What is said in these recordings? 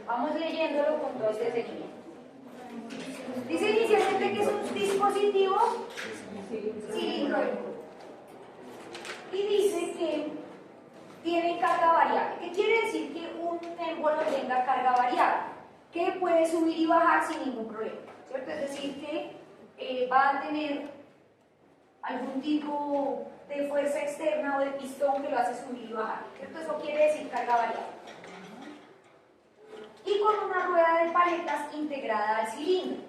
Vamos leyéndolo con todo este seguimiento. Dice inicialmente que es un dispositivo cilíndrico y dice que tiene carga variable. ¿Qué quiere decir que un émbolo tenga carga variable? Que puede subir y bajar sin ningún problema, ¿cierto? Es decir, que va a tener algún tipo de fuerza externa o de pistón que lo hace subir y bajar, ¿cierto? Eso quiere decir carga variable. Y con una rueda de paletas integrada al cilindro.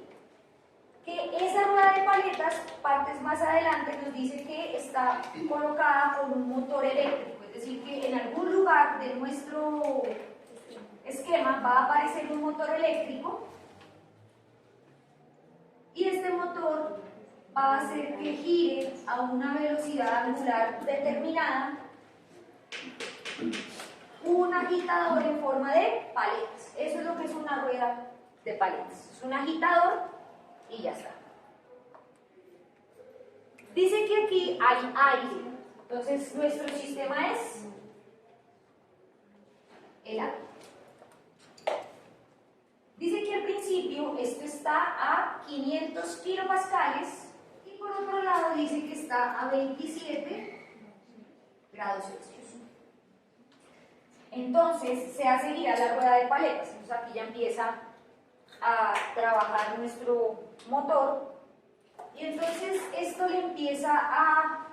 Que esa rueda de paletas, partes más adelante, nos dice que está colocada con un motor eléctrico, es decir, que en algún lugar de nuestro esquema va a aparecer un motor eléctrico y este motor va a hacer que gire a una velocidad angular determinada un agitador en forma de paletas. Eso es lo que es una rueda de paletas. Es un agitador y ya está. Dice que aquí hay aire. Entonces nuestro sistema es el aire. Dice que al principio esto está a 500 kilopascales y por otro lado dice que está a 27 grados Celsius. Entonces se hace girar la rueda de paletas. Entonces aquí ya empieza a trabajar nuestro motor y entonces esto le empieza a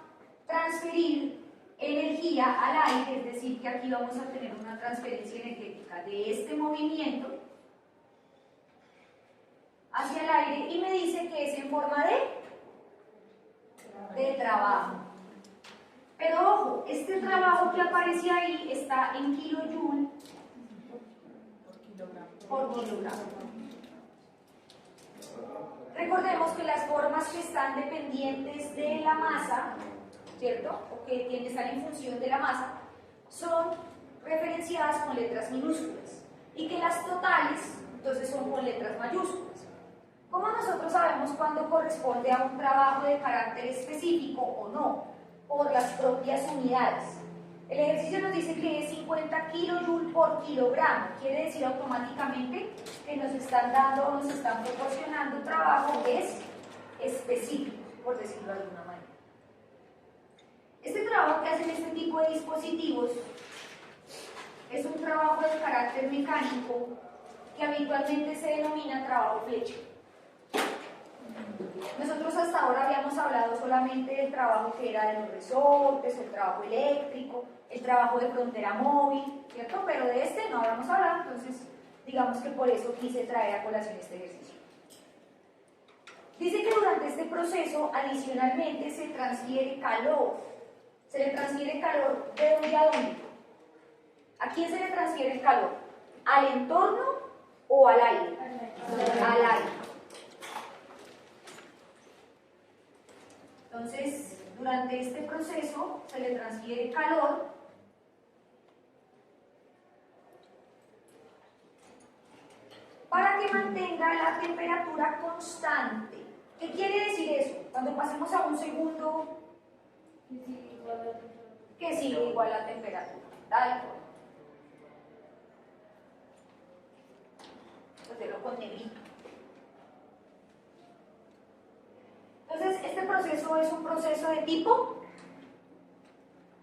transferir energía al aire, es decir, que aquí vamos a tener una transferencia energética de este movimiento hacia el aire y me dice que es en forma de trabajo. Pero ojo, este trabajo que aparece ahí está en kilojoule por kilogramo. Recordemos que las formas que están dependientes de la masa, ¿cierto? O que están en función de la masa, son referenciadas con letras minúsculas y que las totales, entonces, son con letras mayúsculas. ¿Cómo nosotros sabemos cuándo corresponde a un trabajo de carácter específico o no? Por las propias unidades. El ejercicio nos dice que es 50 kilojoules por kilogramo, quiere decir automáticamente que nos están dando o nos están proporcionando un trabajo que es específico, por decirlo de alguna manera. Este trabajo que hacen este tipo de dispositivos es un trabajo de carácter mecánico que habitualmente se denomina trabajo flecha. Nosotros hasta ahora habíamos hablado solamente del trabajo que era de los resortes, el trabajo eléctrico, el trabajo de frontera móvil, ¿cierto? Pero de este no habíamos hablado, entonces digamos que por eso quise traer a colación este ejercicio. Dice que durante este proceso adicionalmente se transfiere calor. ¿Se le transfiere calor de dónde a dónde? ¿A quién se le transfiere el calor? ¿Al entorno o al aire? Al aire. Entonces, durante este proceso se le transfiere calor para que mantenga la temperatura constante. ¿Qué quiere decir eso? Cuando pasemos a un segundo, que sigue igual la temperatura. Dale. Hacerlo con negrito. Entonces, este proceso es un proceso de tipo.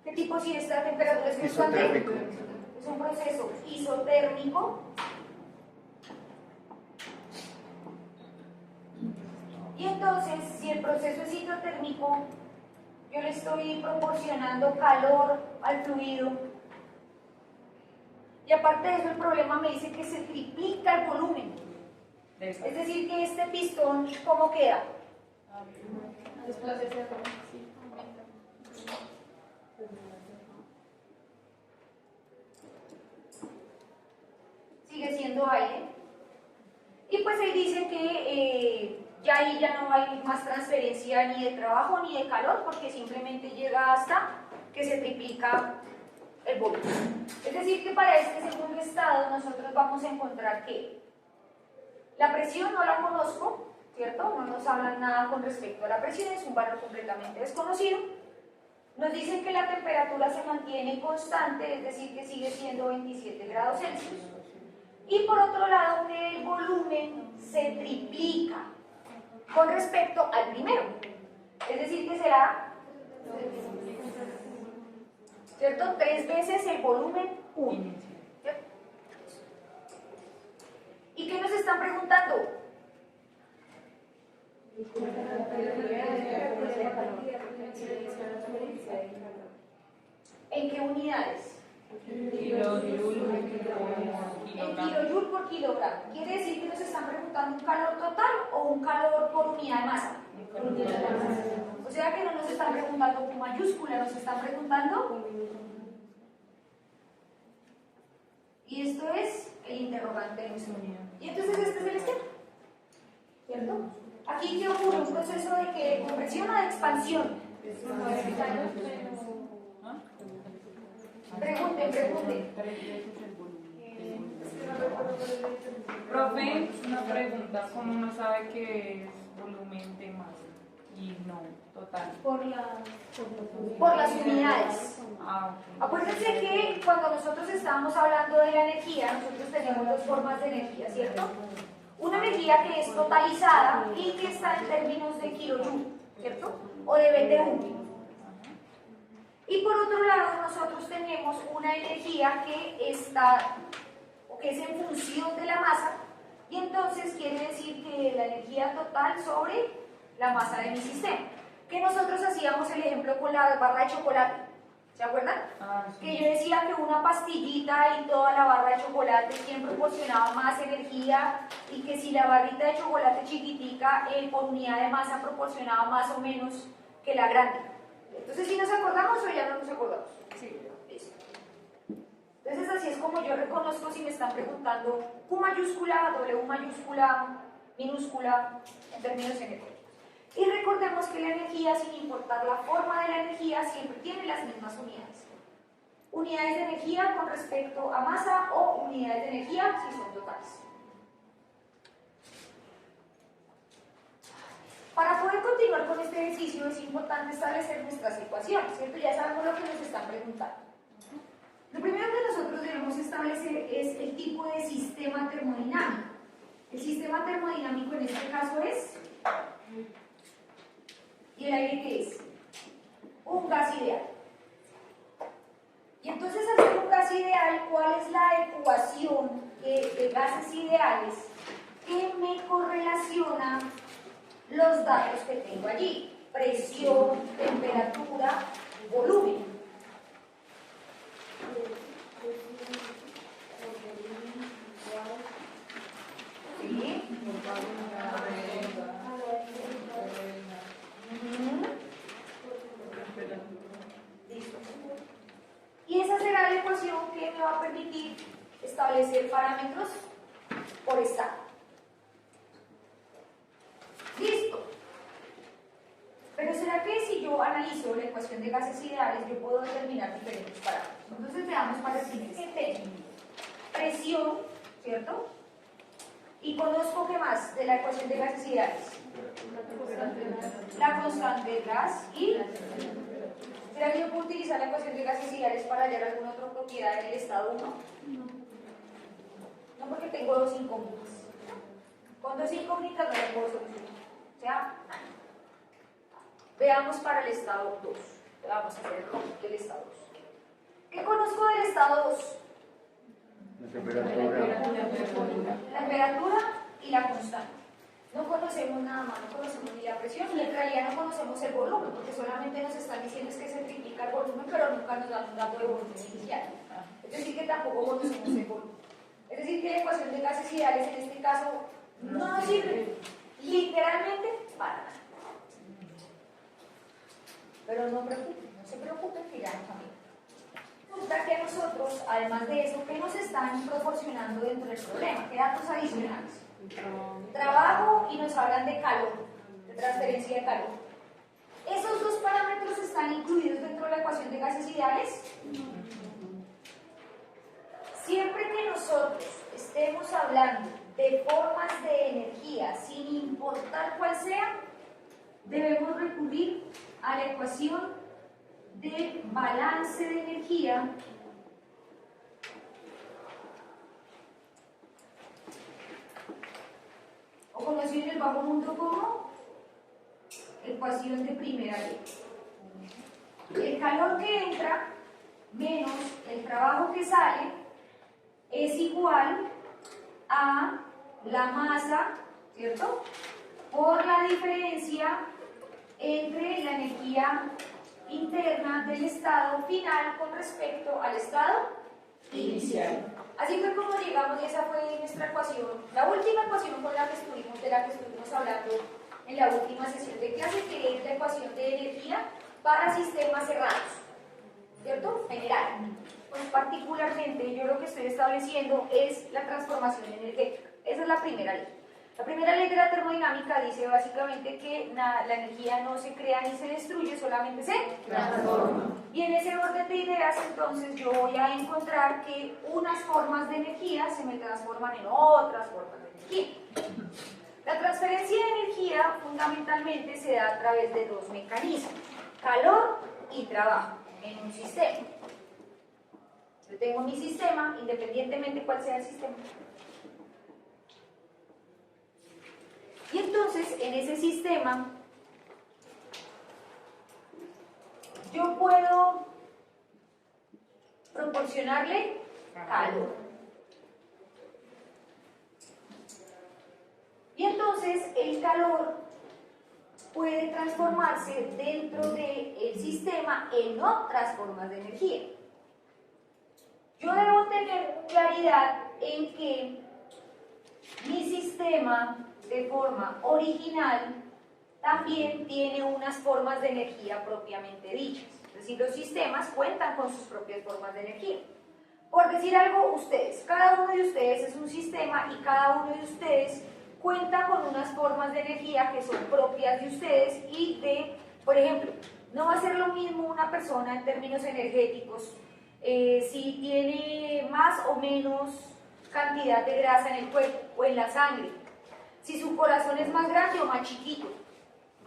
¿Qué tipo si esta temperatura es constante? Es un proceso isotérmico. Y entonces, si el proceso es isotérmico, yo le estoy proporcionando calor al fluido. Y aparte de eso, el problema me dice que se triplica el volumen. Es decir, que este pistón, ¿cómo queda? Sigue siendo aire. Y pues ahí dice que ya ahí ya no hay más transferencia ni de trabajo ni de calor, porque simplemente llega hasta que se triplica el volumen. Es decir, que para este segundo estado nosotros vamos a encontrar que la presión no la conozco, ¿cierto? No nos hablan nada con respecto a la presión, es un valor completamente desconocido. Nos dicen que la temperatura se mantiene constante, es decir, que sigue siendo 27 grados Celsius. Y por otro lado, que el volumen se triplica con respecto al primero. Es decir, que será, ¿cierto? 3 veces el volumen 1. ¿Cierto? ¿Y qué nos están preguntando? ¿En qué unidades? En kilojoule por kilogramo. ¿Quiere decir que nos están preguntando un calor total o un calor por unidad de masa? O sea que no nos están preguntando con mayúscula, nos están preguntando. Y esto es el interrogante de nuestra unidad. Y entonces este es el esquema. ¿Cierto? Aquí ¿qué ocurre? Un proceso de que de conversión o de expansión. Pregunten. Profe, una pregunta, ¿cómo uno sabe que es volumen de masa y no total? Por las unidades. Ok. Acuérdense que cuando nosotros estábamos hablando de la energía, nosotros tenemos dos formas de energía, ¿cierto? Una energía que es totalizada y que está en términos de kilojoule, ¿cierto? O de BTU. Y por otro lado, nosotros tenemos una energía que está, o que es en función de la masa, y entonces quiere decir que la energía total sobre la masa de mi sistema. Que nosotros hacíamos el ejemplo con la barra de chocolate, ¿se acuerdan? Sí. Que yo decía que una pastillita y toda la barra de chocolate, ¿quién proporcionaba más energía? Y que si la barrita de chocolate chiquitica por unidad de masa proporcionaba más o menos que la grande. Entonces, ¿sí nos acordamos o ya no nos acordamos? Sí. Listo. Entonces, así es como yo reconozco si me están preguntando Q mayúscula, W mayúscula, minúscula, en términos energéticos. Y recordemos que la energía, sin importar la forma de la energía, siempre tiene las mismas unidades. Unidades de energía con respecto a masa o unidades de energía si son totales. Para poder continuar con este ejercicio es importante establecer nuestras ecuaciones, ¿cierto? Ya sabemos lo que nos están preguntando. Lo primero que nosotros debemos establecer es el tipo de sistema termodinámico. El sistema termodinámico en este caso es, ¿y el aire qué es? Un gas ideal. Y entonces, al ser un gas ideal, ¿cuál es la ecuación de gases ideales que me correlaciona los datos que tengo allí? Presión, temperatura, volumen. ¿Sí? Listo. Y esa será la ecuación que me va a permitir establecer parámetros por estado. Listo. Pero ¿será que si yo analizo la ecuación de gases ideales, yo puedo determinar diferentes parámetros? Entonces veamos para el siguiente término. Presión, ¿cierto? Y conozco ¿qué más de la ecuación de gases ideales? La constante del gas y... ¿Será que yo puedo utilizar la ecuación de gases ideales para hallar alguna otra propiedad del estado 1? No, porque tengo dos incógnitas. Con dos incógnitas no las puedo solucionar. O sea, veamos para el estado 2. Vamos a hacer el estado 2. ¿Qué conozco del estado 2? La temperatura. La temperatura y la constante. No conocemos nada más, no conocemos ni la presión y en realidad no conocemos el volumen, porque solamente nos están diciendo es que se triplica el volumen, pero nunca nos dan un dato de volumen inicial. Es decir, que tampoco conocemos el volumen. Es decir, que la ecuación de gases ideales en este caso no nos sirve literalmente para nada. Pero no se preocupen que ya no cambia. Resulta que a nosotros, además de eso, ¿qué nos están proporcionando dentro del problema? ¿Qué datos adicionales? Trabajo y nos hablan de calor, de transferencia de calor. ¿Esos dos parámetros están incluidos dentro de la ecuación de gases ideales? Siempre que nosotros estemos hablando de formas de energía, sin importar cuál sea, debemos recurrir a la ecuación de balance de energía estoy en el bajo mundo como ecuación de primera ley. El calor que entra menos el trabajo que sale es igual a la masa, ¿cierto?, por la diferencia entre la energía interna del estado final con respecto al estado inicial. Así fue como llegamos, y esa fue nuestra ecuación, la última ecuación con la que estuvimos, de la que estuvimos hablando en la última sesión de clase, que es la ecuación de energía para sistemas cerrados, ¿cierto? General. Pues particularmente yo lo que estoy estableciendo es la transformación energética. Esa es la primera ley. La primera ley de la termodinámica dice básicamente que la energía no se crea ni se destruye, solamente se transforma. Y en ese orden de ideas, entonces, yo voy a encontrar que unas formas de energía se me transforman en otras formas de energía. La transferencia de energía fundamentalmente se da a través de dos mecanismos: calor y trabajo en un sistema. Yo tengo mi sistema, independientemente cuál sea el sistema. Y entonces, en ese sistema, yo puedo proporcionarle calor. Y entonces, el calor puede transformarse dentro del sistema en otras formas de energía. Yo debo tener claridad en que mi sistema de forma original también tiene unas formas de energía propiamente dichas. Es decir, los sistemas cuentan con sus propias formas de energía. Por decir algo, ustedes, cada uno de ustedes es un sistema y cada uno de ustedes cuenta con unas formas de energía que son propias de ustedes y de, por ejemplo, no va a ser lo mismo una persona en términos energéticos si tiene más o menos cantidad de grasa en el cuerpo o en la sangre, si su corazón es más grande o más chiquito,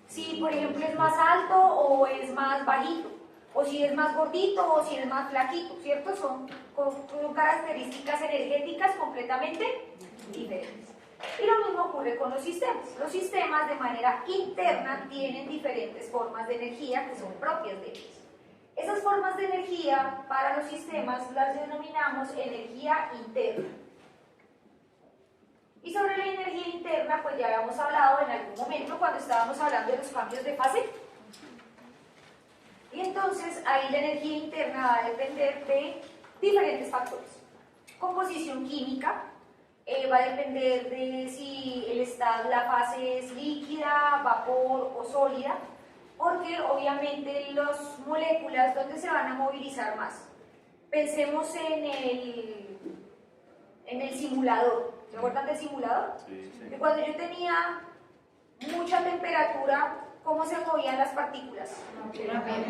si por ejemplo es más alto o es más bajito, o si es más gordito o si es más flaquito, ¿cierto? Son características energéticas completamente diferentes. Y lo mismo ocurre con los sistemas. Los sistemas de manera interna tienen diferentes formas de energía que son propias de ellos. Esas formas de energía para los sistemas las denominamos energía interna. Y sobre la energía interna, pues ya habíamos hablado en algún momento cuando estábamos hablando de los cambios de fase. Y entonces ahí la energía interna va a depender de diferentes factores. Composición química, va a depender de si la fase es líquida, vapor o sólida, porque obviamente las moléculas, ¿dónde se van a movilizar más? Pensemos en el simulador. ¿Se acuerdan del simulador? Sí, sí. Que cuando yo tenía mucha temperatura, ¿cómo se movían las partículas?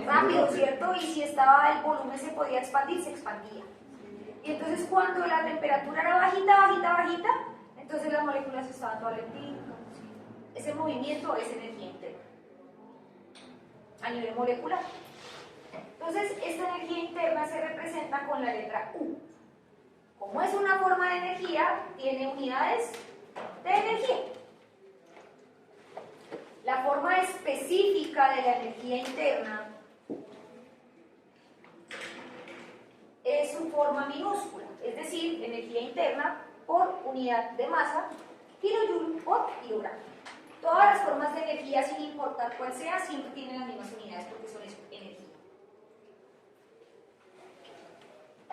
Rápido, ¿cierto? Y si estaba el volumen se podía expandir, se expandía. Y entonces cuando la temperatura era bajita, entonces las moléculas estaban todas lentitas. Ese movimiento es energía interna a nivel molecular. Entonces esta energía interna se representa con la letra U. Como es una forma de energía, tiene unidades de energía. La forma específica de la energía interna es su forma minúscula, es decir, energía interna por unidad de masa, kilojoule por kilogramo. Todas las formas de energía, sin importar cuál sea, siempre tienen las mismas unidades porque son energía.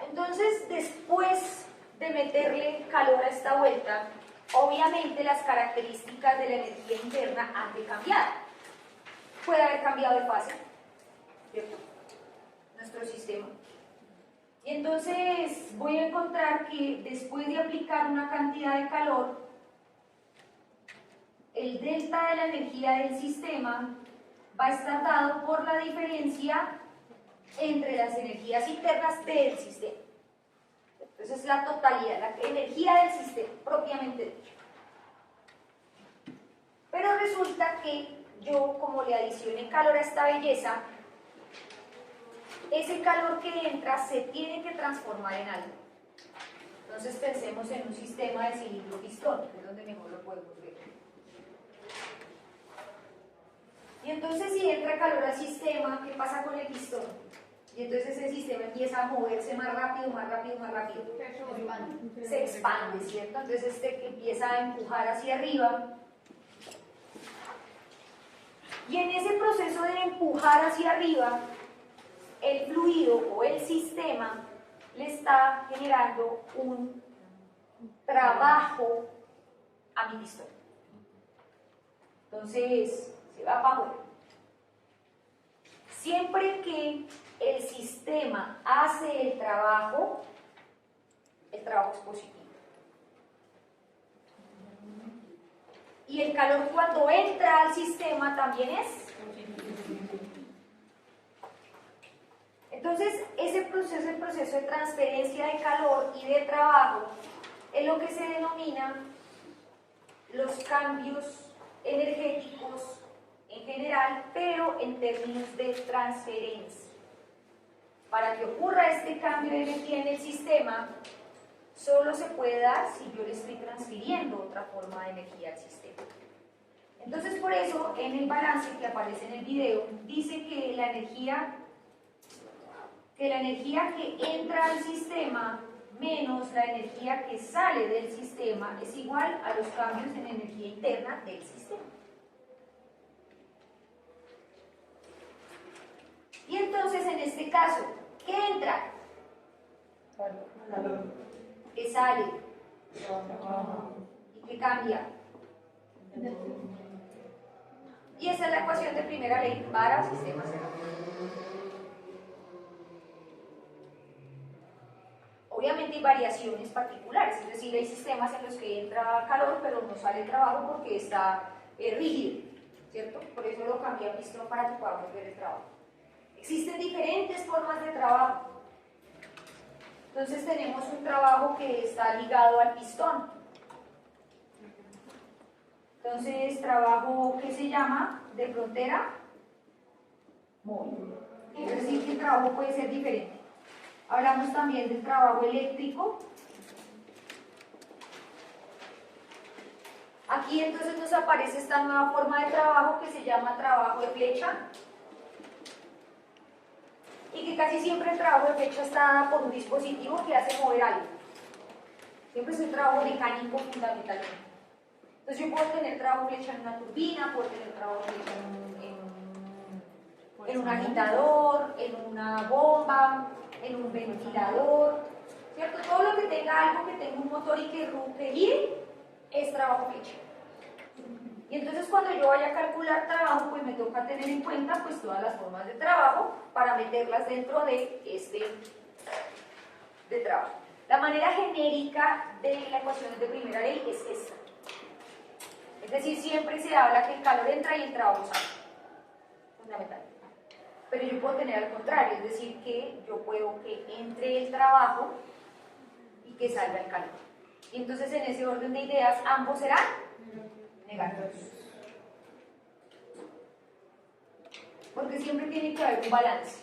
Entonces, después de meterle calor a esta vuelta, obviamente las características de la energía interna han de cambiar. Puede haber cambiado de fase, ¿cierto? Nuestro sistema. Y entonces voy a encontrar que después de aplicar una cantidad de calor, el delta de la energía del sistema va a estar dado por la diferencia entre las energías internas del sistema. Entonces es la totalidad, la energía del sistema, propiamente dicho. Pero resulta que yo, como le adicioné calor a esta belleza, ese calor que entra se tiene que transformar en algo. Entonces pensemos en un sistema de cilindro-pistón, que es donde mejor lo podemos ver. Y entonces si entra calor al sistema, ¿qué pasa con el pistón? Y entonces el sistema empieza a moverse más rápido, más rápido, más rápido. Se expande, ¿cierto? Entonces este empieza a empujar hacia arriba. Y en ese proceso de empujar hacia arriba, el fluido o el sistema le está generando un trabajo a mi pistón. Entonces, se va para afuera. Siempre que el sistema hace el trabajo es positivo. Y el calor cuando entra al sistema también es positivo. Entonces, el proceso de transferencia de calor y de trabajo es lo que se denomina los cambios energéticos en general, pero en términos de transferencia. Para que ocurra este cambio de energía en el sistema, solo se puede dar si yo le estoy transfiriendo otra forma de energía al sistema. Entonces, por eso, en el balance que aparece en el video, dice que la energía que entra al sistema menos la energía que sale del sistema es igual a los cambios en energía interna del sistema. Y entonces, en este caso, ¿qué entra? Calor. ¿Qué sale? ¿Y qué cambia? Y esa es la ecuación de primera ley para sistemas cerrados. Obviamente hay variaciones particulares, es decir, hay sistemas en los que entra calor pero no sale trabajo porque está rígido, ¿cierto? Por eso lo cambié a pistón para que podamos ver el trabajo. Existen diferentes formas de trabajo. Entonces tenemos un trabajo que está ligado al pistón. Entonces, trabajo que se llama de frontera móvil. Es decir, que el trabajo puede ser diferente. Hablamos también del trabajo eléctrico. Aquí entonces nos aparece esta nueva forma de trabajo que se llama trabajo de flecha. Y que casi siempre el trabajo de flecha está dado por un dispositivo que hace mover algo. Siempre es un trabajo mecánico fundamentalmente. Entonces yo puedo tener trabajo de flecha en una turbina, puedo tener trabajo de flecha en un agitador, en una bomba, en un ventilador, ¿cierto? Todo lo que tenga algo que tenga un motor y que gire es trabajo flecha. Y entonces cuando yo vaya a calcular trabajo, pues me toca tener en cuenta pues todas las formas de trabajo para meterlas dentro de de trabajo. La manera genérica de la ecuación de primera ley es esta. Es decir, siempre se habla que el calor entra y el trabajo sale. Fundamental. Pero yo puedo tener al contrario, es decir, que yo puedo que entre el trabajo y que salga el calor. Y entonces en ese orden de ideas ambos serán negativos. Porque siempre tiene que haber un balance.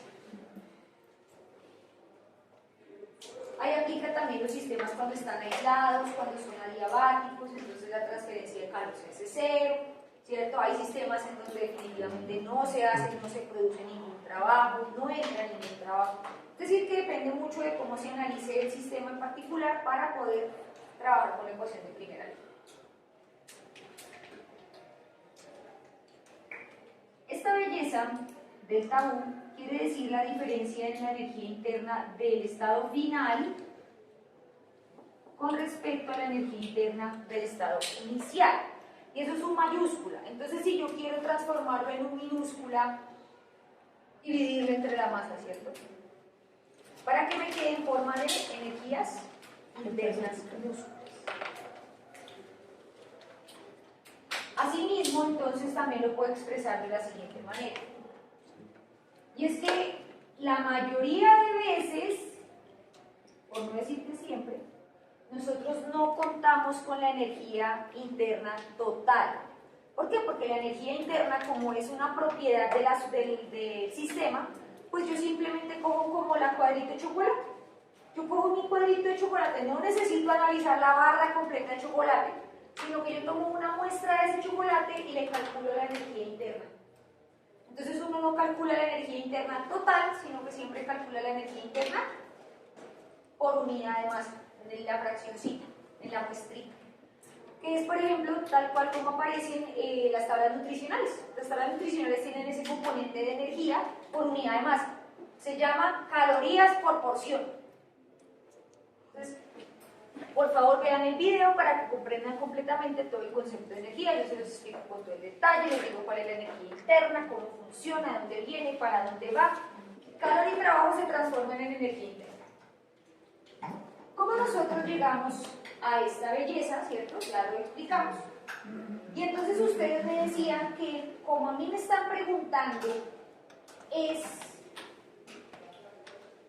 Ahí aplica también los sistemas cuando están aislados, cuando son adiabáticos, entonces la transferencia de calor se hace cero, ¿cierto? Hay sistemas en donde definitivamente no se hace, no se produce ningún trabajo, no entra ningún trabajo. Es decir, que depende mucho de cómo se analice el sistema en particular para poder trabajar con la ecuación de primera ley. Esta belleza del tabú quiere decir la diferencia en la energía interna del estado final con respecto a la energía interna del estado inicial. Y eso es un mayúscula. Entonces, si yo quiero transformarlo en un minúscula, dividirlo entre la masa, ¿cierto? Para que me quede en forma de energías internas minúsculas. Asimismo, entonces también lo puedo expresar de la siguiente manera. Y es que la mayoría de veces, por no decir que siempre, nosotros no contamos con la energía interna total. ¿Por qué? Porque la energía interna, como es una propiedad del sistema, pues yo simplemente cojo como la cuadrito de chocolate. Yo cojo mi cuadrito de chocolate, no necesito analizar la barra completa de chocolate, sino que yo tomo una muestra de ese chocolate y le calculo la energía interna. Entonces uno no calcula la energía interna total, sino que siempre calcula la energía interna por unidad de masa, en la fraccioncita, en la muestrita. Que es, por ejemplo, tal cual como aparecen las tablas nutricionales. Las tablas nutricionales tienen ese componente de energía por unidad de masa. Se llama calorías por porción. Entonces, por favor vean el video para que comprendan completamente todo el concepto de energía. Yo se los explico con todo el detalle, les digo cuál es la energía interna, cómo funciona, dónde viene, para dónde va. Calor y trabajo se transforman en energía interna. ¿Cómo nosotros llegamos a esta belleza, cierto? Ya lo explicamos. Y entonces ustedes me decían que, como a mí me están preguntando, es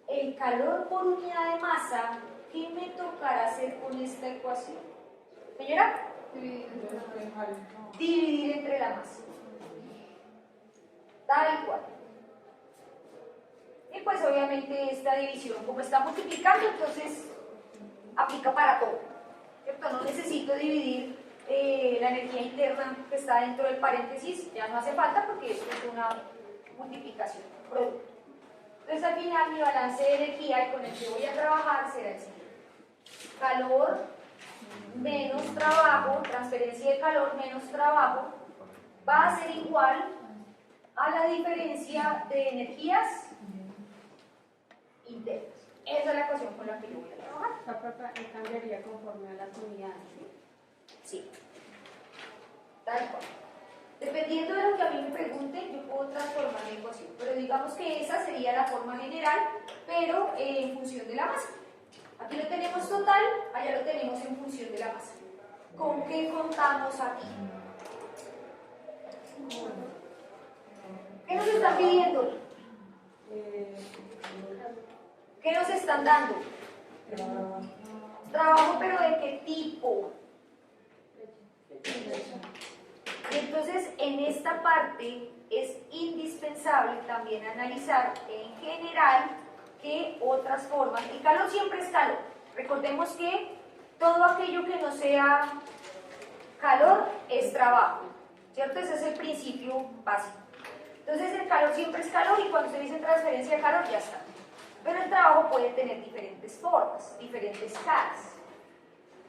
el calor por unidad de masa, ¿qué me tocará hacer con esta ecuación? Señora, dividir entre la masa. Tal cual. Y pues obviamente esta división, como está multiplicando, entonces aplica para todo, ¿cierto? No necesito dividir la energía interna que está dentro del paréntesis, ya no hace falta porque esto es una multiplicación, producto. Entonces al final mi balance de energía y con el que voy a trabajar será el siguiente: calor menos trabajo, transferencia de calor menos trabajo, va a ser igual a la diferencia de energías internas. Esa es la ecuación con la que yo voy a trabajar. La propa cambiaría conforme a las unidades, ¿sí? Sí, tal cual. Dependiendo de lo que a mí me pregunten, yo puedo transformar la ecuación, pero digamos que esa sería la forma general, pero en función de la masa. Aquí lo tenemos total, allá lo tenemos en función de la masa. ¿Con qué contamos aquí? ¿Qué nos están pidiendo? ¿Qué nos están dando? Trabajo, pero ¿de qué tipo? Y entonces en esta parte es indispensable también analizar en general qué otras formas. El calor siempre es calor. Recordemos que todo aquello que no sea calor es trabajo, ¿cierto? Ese es el principio básico. Entonces el calor siempre es calor y cuando se dice transferencia de calor ya está. Pero el trabajo puede tener diferentes formas, diferentes caras.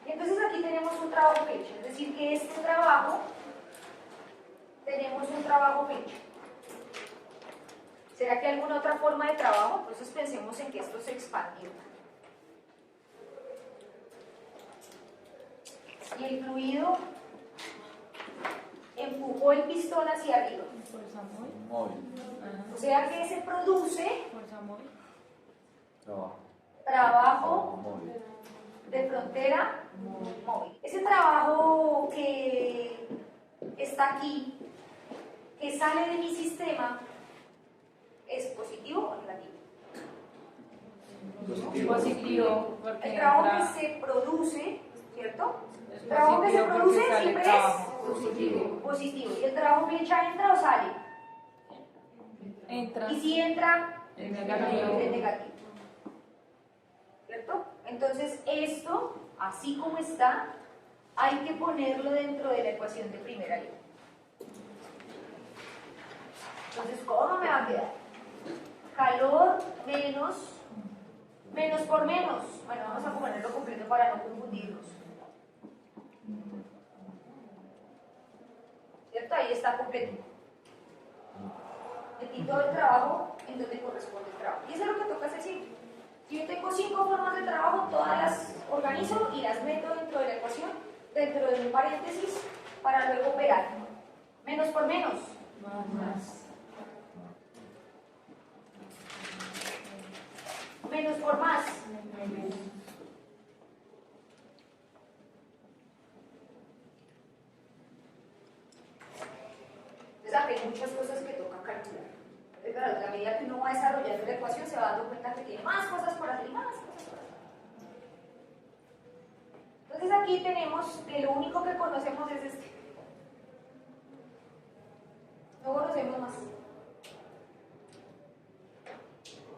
Y entonces aquí tenemos un trabajo hecho, es decir, que este trabajo, tenemos un trabajo hecho. ¿Será que hay alguna otra forma de trabajo? Entonces pensemos en que esto se expandió. Y el fluido empujó el pistón hacia arriba. Fuerza móvil. Móvil. O sea que se produce Fuerza móvil. Trabajo. trabajo Móvil. de frontera móvil. Ese trabajo que está aquí, que sale de mi sistema, ¿es positivo o negativo? Positivo. Positivo, porque El trabajo entra- que se produce, ¿cierto? es El trabajo que se positivo produce porque sale siempre trabajo. es Positivo. positivo. ¿Y el trabajo que echa entra o sale? Entra Y si entra, es negativo. es negativo. ¿Cierto? Entonces esto, así como está, hay que ponerlo dentro de la ecuación de primera línea. Entonces, ¿cómo me va a quedar? Calor menos por menos. Bueno, vamos a ponerlo completo para no confundirnos. ¿Cierto? Ahí está completo. Metí todo el trabajo en donde corresponde el trabajo. Y eso es lo que toca hacer siempre. Si yo tengo 5 formas de trabajo, todas las organizo y las meto dentro de la ecuación, dentro de un paréntesis, para luego operar. Menos por menos. Más. Menos por más. Entonces, acá hay muchas cosas que toca calcular. Entonces, claro, a la medida que uno va desarrollando la ecuación, se va dando cuenta que tiene más cosas por hacer y más cosas por hacer. Entonces, aquí tenemos que lo único que conocemos es este. No conocemos más.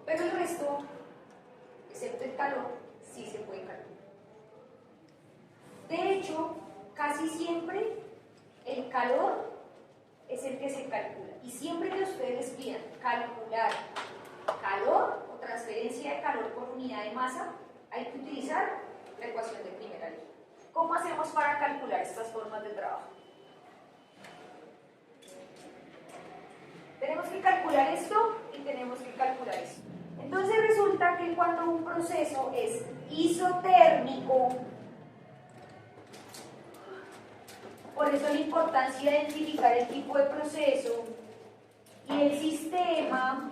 Pero el resto, excepto el calor, sí se puede calcular. De hecho, casi siempre el calor es el que se calcula. Y siempre que ustedes pidan calcular calor o transferencia de calor por unidad de masa, hay que utilizar la ecuación de primera ley. ¿Cómo hacemos para calcular estas formas de trabajo? Tenemos que calcular esto y tenemos que calcular esto. Entonces resulta que cuando un proceso es isotérmico, por eso la importancia de identificar el tipo de proceso y el sistema,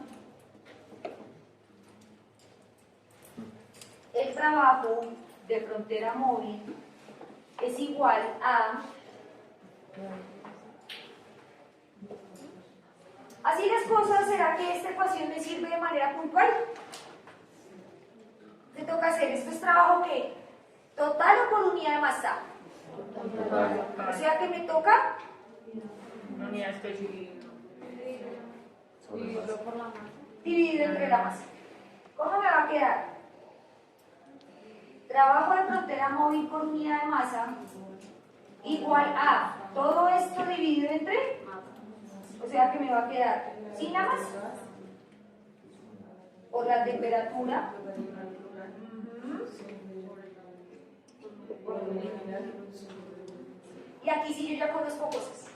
el trabajo de frontera móvil es igual a... Así las cosas, ¿será que esta ecuación me sirve de manera puntual? ¿Qué toca hacer? ¿Esto es trabajo qué? ¿Total o por unidad de masa? O sea que me toca Unidad específica. Dividirlo por la masa. dividido entre la masa. ¿Cómo me va a quedar? Trabajo de frontera móvil por unidad de masa igual a todo esto dividido entre, o sea que me va a quedar sin la masa por la temperatura y aquí sí yo ya conozco cosas,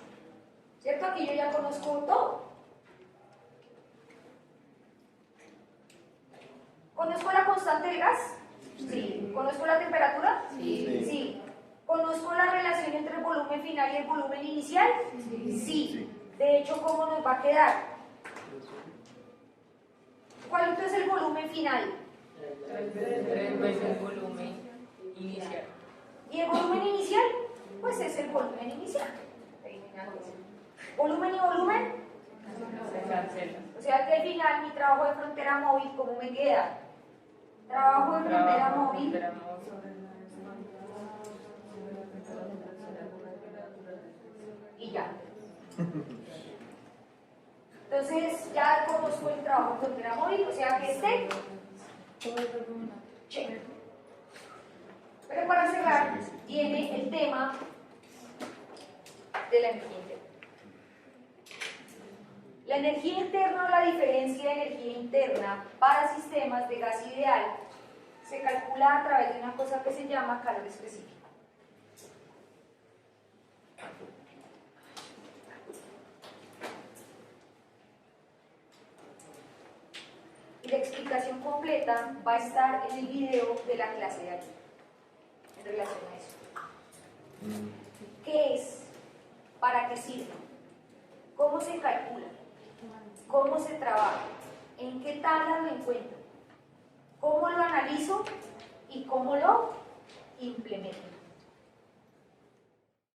¿cierto? Aquí yo ya conozco todo. ¿Conozco la constante del gas? Sí. ¿Conozco la temperatura? Sí. ¿Conozco la relación entre el volumen final y el volumen inicial? Sí. De hecho, ¿cómo nos va a quedar? ¿Cuál entonces es el volumen final? El volumen inicial. ¿Y el volumen inicial? Pues es el volumen inicial. ¿Volumen y volumen? Se cancela. O sea que al final mi trabajo de frontera móvil, ¿cómo me queda? Trabajo de frontera móvil y ya. Entonces ya conozco el trabajo de frontera móvil, o sea que este check. Pero para cerrar, viene el tema de la energía interna. La energía interna o la diferencia de energía interna para sistemas de gas ideal se calcula a través de una cosa que se llama calor específico. Y la explicación completa va a estar en el video de la clase de aquí, en relación a eso. ¿Qué es? ¿Para qué sirve? ¿Cómo se calcula? ¿Cómo se trabaja? ¿En qué tabla lo encuentro? ¿Cómo lo analizo? ¿Y cómo lo implemento?